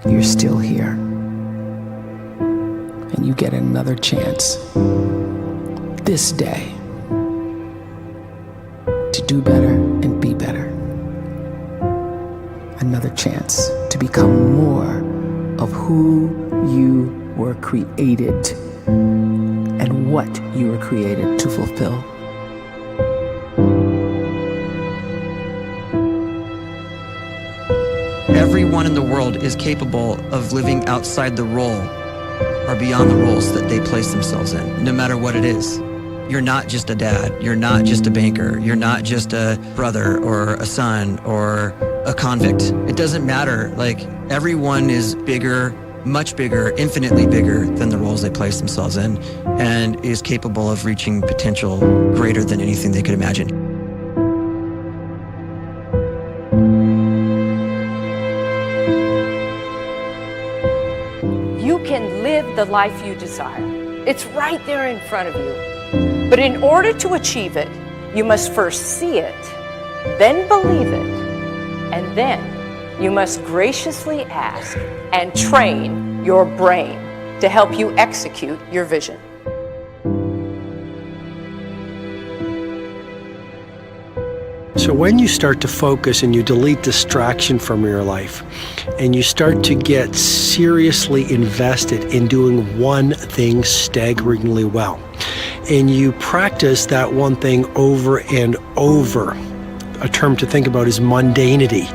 you're still here. And you get another chance this day to do better and be better. Another chance to become more of who you were created and what you were created to fulfill. Everyone in the world is capable of living outside the role or beyond the roles that they place themselves in, no matter what it is. You're not just a dad, you're not just a banker, you're not just a brother or a son or a convict. It doesn't matter. Like, everyone is bigger, much bigger, infinitely bigger than the roles they place themselves in, and is capable of reaching potential greater than anything they could imagine. You can live the life you desire. It's right there in front of you. But in order to achieve it, you must first see it, then believe it, and then you must graciously ask and train your brain to help you execute your vision. So when you start to focus and you delete distraction from your life, and you start to get seriously invested in doing one thing staggeringly well, and you practice that one thing over and over, a term to think about is mundanity.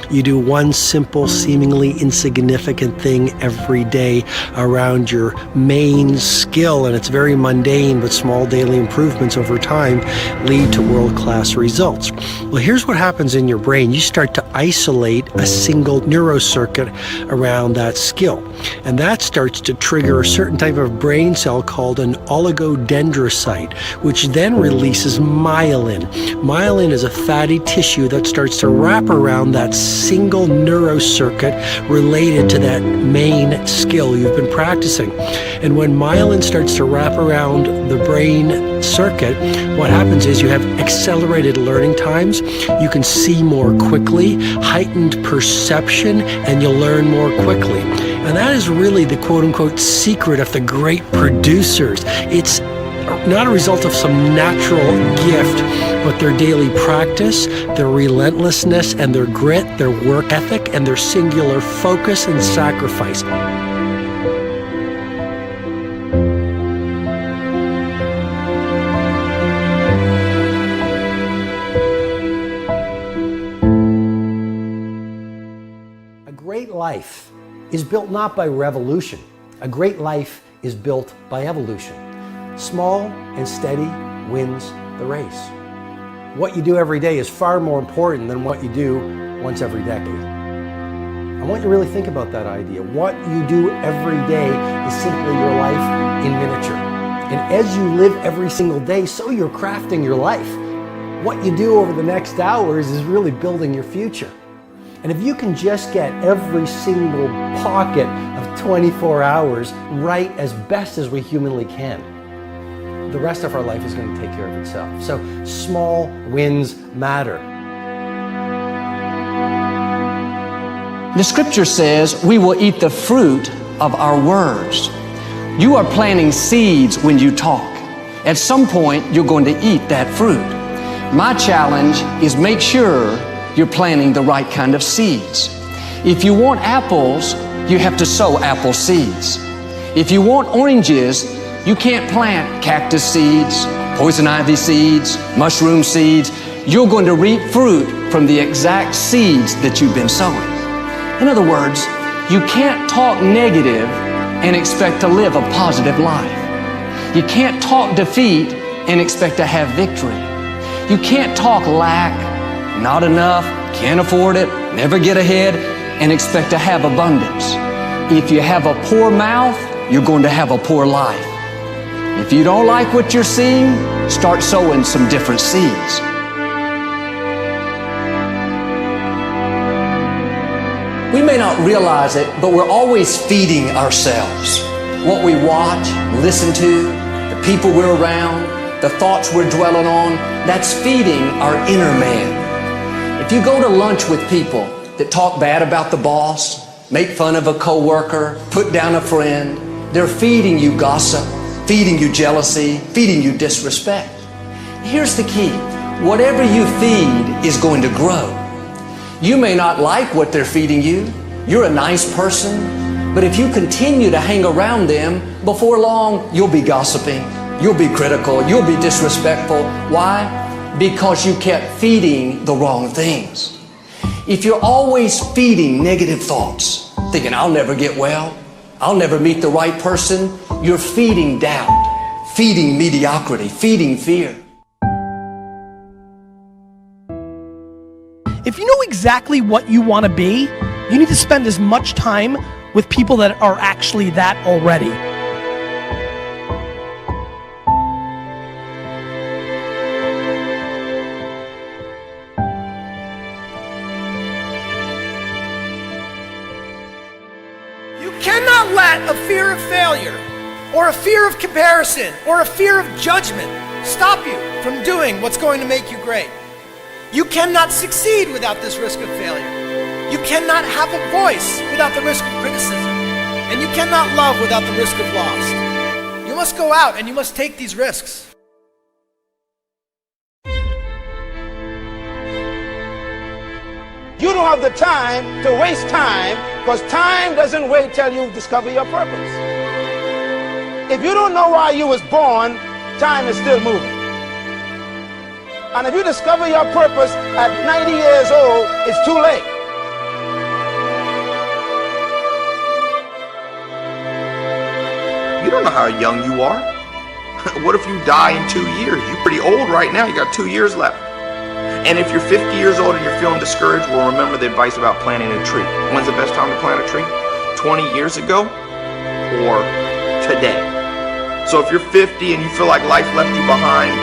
You do one simple, seemingly insignificant thing every day around your main skill, and it's very mundane, but small daily improvements over time lead to world-class results. Well, here's what happens in your brain. You start to isolate a single neurocircuit around that skill, and that starts to trigger a certain type of brain cell called an oligodendrocyte, which then releases myelin. Myelin is a fatty tissue that starts to wrap around that single neurocircuit related to that main skill you've been practicing. And when myelin starts to wrap around the brain circuit, what happens is you have accelerated learning times, you can see more quickly, heightened perception, and you'll learn more quickly. And that is really the quote-unquote secret of the great producers. It's not a result of some natural gift, but their daily practice, their relentlessness and their grit, their work ethic, and their singular focus and sacrifice. A great life is built not by revolution. A great life is built by evolution. Small and steady wins the race. What you do every day is far more important than what you do once every decade. I want you to really think about that idea. What you do every day is simply your life in miniature. And as you live every single day, so you're crafting your life. What you do over the next hours is really building your future. And if you can just get every single pocket of 24 hours right as best as we humanly can, the rest of our life is going to take care of itself. So small wins matter. The scripture says we will eat the fruit of our words. You are planting seeds when you talk. At some point, you're going to eat that fruit. My challenge is make sure you're planting the right kind of seeds. If you want apples, you have to sow apple seeds. If you want oranges, you can't plant cactus seeds, poison ivy seeds, mushroom seeds. You're going to reap fruit from the exact seeds that you've been sowing. In other words, you can't talk negative and expect to live a positive life. You can't talk defeat and expect to have victory. You can't talk lack, not enough, can't afford it, never get ahead, and expect to have abundance. If you have a poor mouth, you're going to have a poor life. If you don't like what you're seeing, start sowing some different seeds. We may not realize it, but we're always feeding ourselves. What we watch, listen to, the people we're around, the thoughts we're dwelling on, that's feeding our inner man. If you go to lunch with people that talk bad about the boss, make fun of a coworker, put down a friend. They're feeding you gossip, feeding you jealousy, feeding you disrespect. Here's the key. Whatever you feed is going to grow. You may not like what they're feeding you. You're a nice person, but if you continue to hang around them, before long, you'll be gossiping, you'll be critical, you'll be disrespectful. Why? Because you kept feeding the wrong things. If you're always feeding negative thoughts, thinking, I'll never get well, I'll never meet the right person, you're feeding doubt, feeding mediocrity, feeding fear. If you know exactly what you want to be, you need to spend as much time with people that are actually that already. You cannot let a fear of failure, or a fear of comparison, or a fear of judgment stop you from doing what's going to make you great. You cannot succeed without this risk of failure. You cannot have a voice without the risk of criticism. And you cannot love without the risk of loss. You must go out and you must take these risks. You don't have the time to waste time, because time doesn't wait till you discover your purpose. If you don't know why you was born, time is still moving. And if you discover your purpose at 90 years old, it's too late. You don't know how young you are. What if you die in 2 years? You're pretty old right now. You got 2 years left. And if you're 50 years old and you're feeling discouraged, well, remember the advice about planting a tree. When's the best time to plant a tree? 20 years ago or today? So if you're 50 and you feel like life left you behind,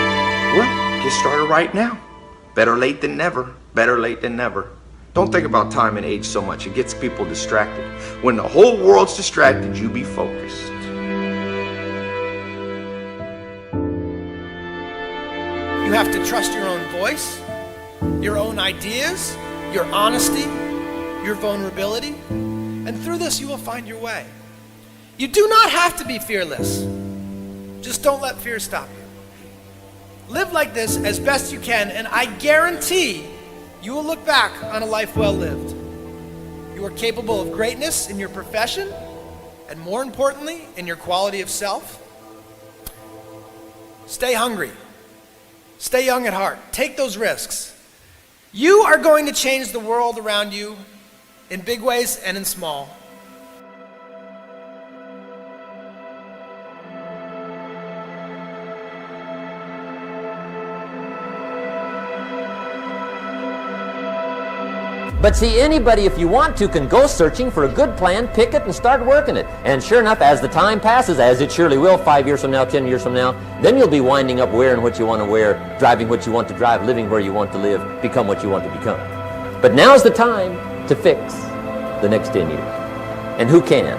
well, get started right now. Better late than never. Better late than never. Don't think about time and age so much. It gets people distracted. When the whole world's distracted, you be focused. You have to trust your own voice, your own ideas, your honesty, your vulnerability, and through this you will find your way. You do not have to be fearless. Just don't let fear stop you. Live like this as best you can, and I guarantee you will look back on a life well lived. You are capable of greatness in your profession, and more importantly, in your quality of self. Stay hungry. Stay young at heart. Take those risks. You are going to change the world around you in big ways and in small. But see, anybody, if you want to, can go searching for a good plan, pick it, and start working it. And sure enough, as the time passes, as it surely will 5 years from now, 10 years from now, then you'll be winding up wearing what you want to wear, driving what you want to drive, living where you want to live, become what you want to become. But now's the time to fix the next 10 years. And who can?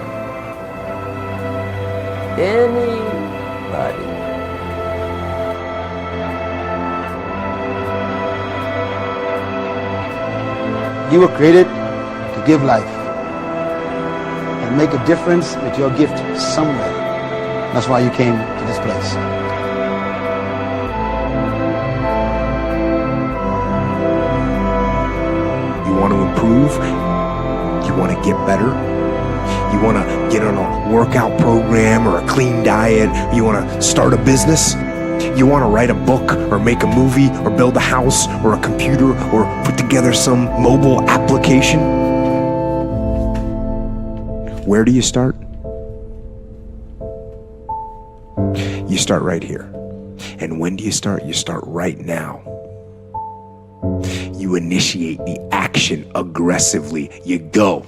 Anybody. You were created to give life and make a difference with your gift somewhere. That's why you came to this place. You want to improve? You want to get better? You want to get on a workout program or a clean diet? You want to start a business? You want to write a book or make a movie or build a house or a computer or put together some mobile application? Where do you start? You start right here. And when do you start? You start right now. You initiate the action aggressively. You go.